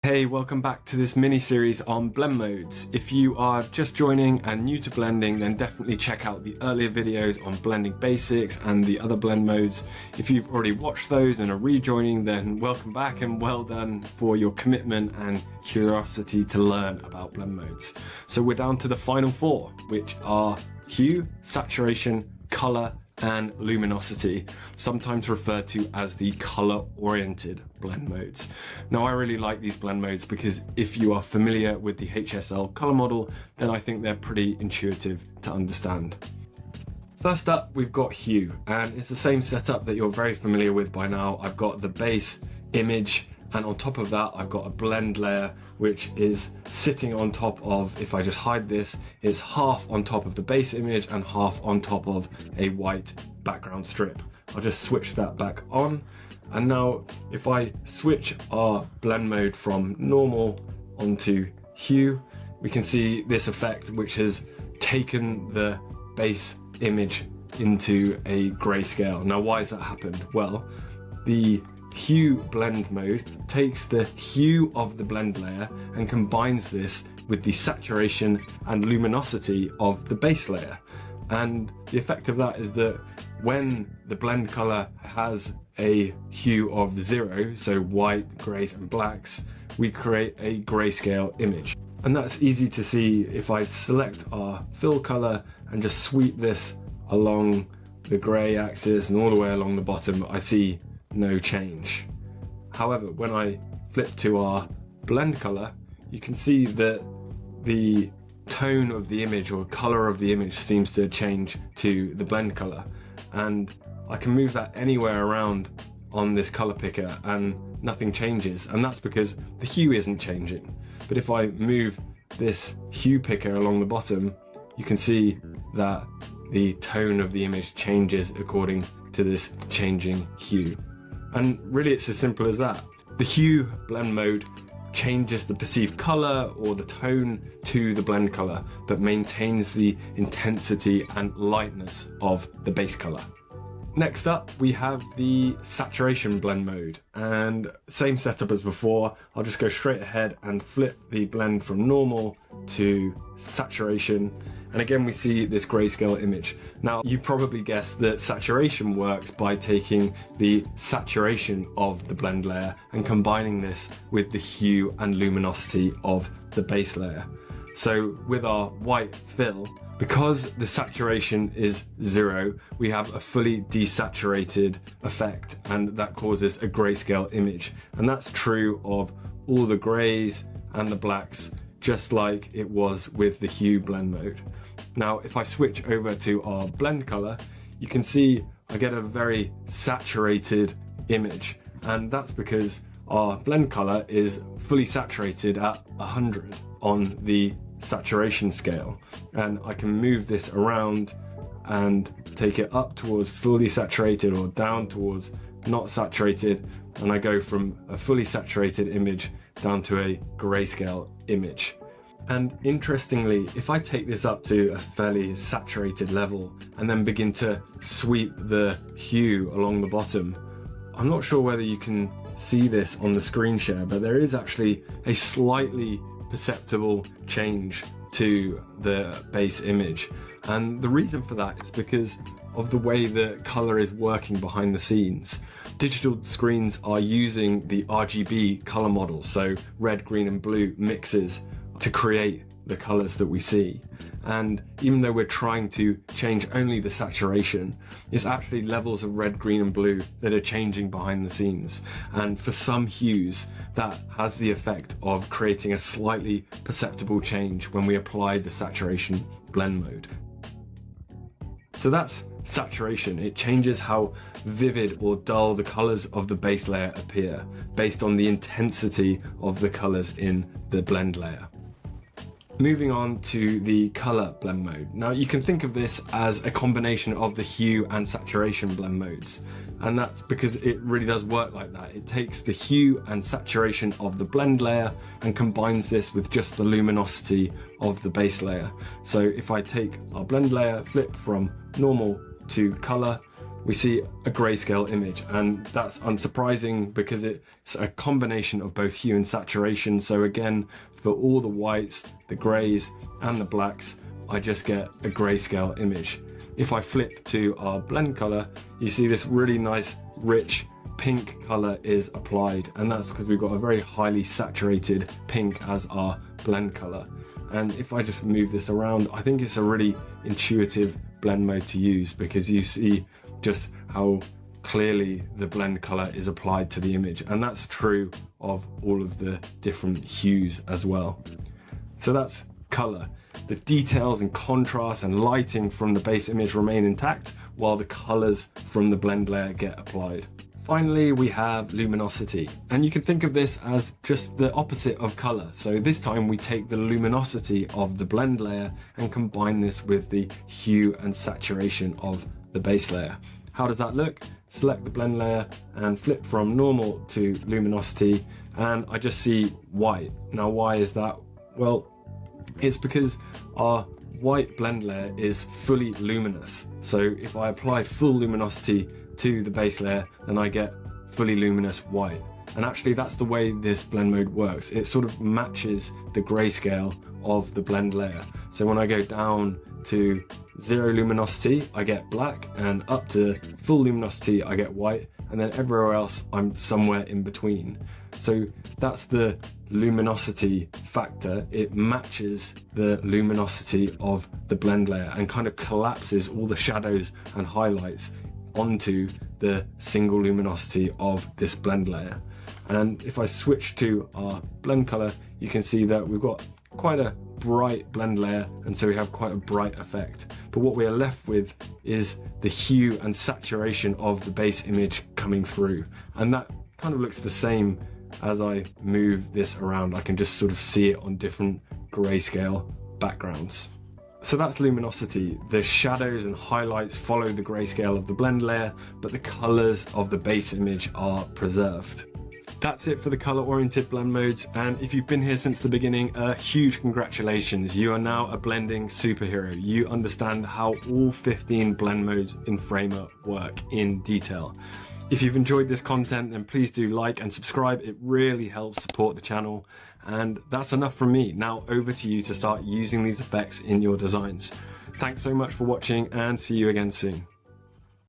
Hey, welcome back to this mini-series on blend modes. If you are just joining and new to blending, then definitely check out the earlier videos on blending basics and the other blend modes. If you've already watched those and are rejoining, then welcome back and well done for your commitment and curiosity to learn about blend modes. So we're down to the final four, which are hue, saturation, color, and luminosity, sometimes referred to as the color-oriented blend modes. Now, I really like these blend modes because if you are familiar with the HSL color model, then I think they're pretty intuitive to understand. First up, we've got hue, and it's the same setup that you're very familiar with by now. I've got the base image, and on top of that, I've got a blend layer, which is sitting on top of, if I just hide this, it's half on top of the base image and half on top of a white background strip. I'll just switch that back on. And now if I switch our blend mode from normal onto hue, we can see this effect, which has taken the base image into a grayscale. Now, why has that happened? Well, the hue blend mode takes the hue of the blend layer and combines this with the saturation and luminosity of the base layer. And the effect of that is that when the blend color has a hue of 0, so white, grays and blacks, we create a grayscale image. And that's easy to see if I select our fill color and just sweep this along the gray axis and all the way along the bottom, I see no change. However, when I flip to our blend color, you can see that the tone of the image or color of the image seems to change to the blend color, and I can move that anywhere around on this color picker and nothing changes, and that's because the hue isn't changing. But if I move this hue picker along the bottom, you can see that the tone of the image changes according to this changing hue. And really, it's as simple as that. The hue blend mode changes the perceived color or the tone to the blend color, but maintains the intensity and lightness of the base color. Next up, we have the saturation blend mode, and same setup as before. I'll just go straight ahead and flip the blend from normal to saturation. And again, we see this grayscale image. Now, you probably guessed that saturation works by taking the saturation of the blend layer and combining this with the hue and luminosity of the base layer. So with our white fill, because the saturation is 0, we have a fully desaturated effect, and that causes a grayscale image. And that's true of all the grays and the blacks, just like it was with the hue blend mode. Now, if I switch over to our blend color, you can see I get a very saturated image, and that's because our blend color is fully saturated at 100 on the saturation scale. And I can move this around and take it up towards fully saturated or down towards not saturated, and I go from a fully saturated image down to a grayscale image. And interestingly, if I take this up to a fairly saturated level and then begin to sweep the hue along the bottom, I'm not sure whether you can see this on the screen share, but there is actually a slightly perceptible change to the base image. And the reason for that is because of the way the color is working behind the scenes. Digital screens are using the RGB color model, so red, green and blue mixes, to create the colors that we see. And even though we're trying to change only the saturation, it's actually levels of red, green and blue that are changing behind the scenes. And for some hues, that has the effect of creating a slightly perceptible change when we apply the saturation blend mode. So that's saturation. It changes how vivid or dull the colors of the base layer appear based on the intensity of the colors in the blend layer. Moving on to the color blend mode. Now, you can think of this as a combination of the hue and saturation blend modes, and that's because it really does work like that. It takes the hue and saturation of the blend layer and combines this with just the luminosity of the base layer. So if I take our blend layer, flip from normal to color, we see a grayscale image, and that's unsurprising because it's a combination of both hue and saturation. So again, for all the whites, the grays and the blacks, I just get a grayscale image. If I flip to our blend color, you see this really nice rich pink color is applied, and that's because we've got a very highly saturated pink as our blend color. And if I just move this around, I think it's a really intuitive blend mode to use, because you see just how clearly the blend color is applied to the image, and that's true of all of the different hues as well. So that's color. The details and contrast and lighting from the base image remain intact, while the colors from the blend layer get applied. Finally, we have luminosity, and you can think of this as just the opposite of color. So this time we take the luminosity of the blend layer and combine this with the hue and saturation of the base layer. How does that look? Select the blend layer and flip from normal to luminosity, and I just see white. Now, why is that? Well, it's because our white blend layer is fully luminous. So if I apply full luminosity to the base layer, then I get fully luminous white. And actually that's the way this blend mode works. It sort of matches the grayscale of the blend layer. So when I go down to 0 luminosity, I get black, and up to full luminosity, I get white, and then everywhere else, I'm somewhere in between. So that's the luminosity factor. It matches the luminosity of the blend layer and kind of collapses all the shadows and highlights onto the single luminosity of this blend layer. And if I switch to our blend color, you can see that we've got quite a bright blend layer, and so we have quite a bright effect. But what we are left with is the hue and saturation of the base image coming through, and that kind of looks the same as I move this around. I can just sort of see it on different grayscale backgrounds. So that's luminosity. The shadows and highlights follow the grayscale of the blend layer, but the colors of the base image are preserved. That's it for the color-oriented blend modes, and if you've been here since the beginning, a huge congratulations. You are now a blending superhero. You understand how all 15 blend modes in Framer work in detail. If you've enjoyed this content, then please do like and subscribe. It really helps support the channel. And that's enough from me. Now over to you to start using these effects in your designs. Thanks so much for watching, and see you again soon.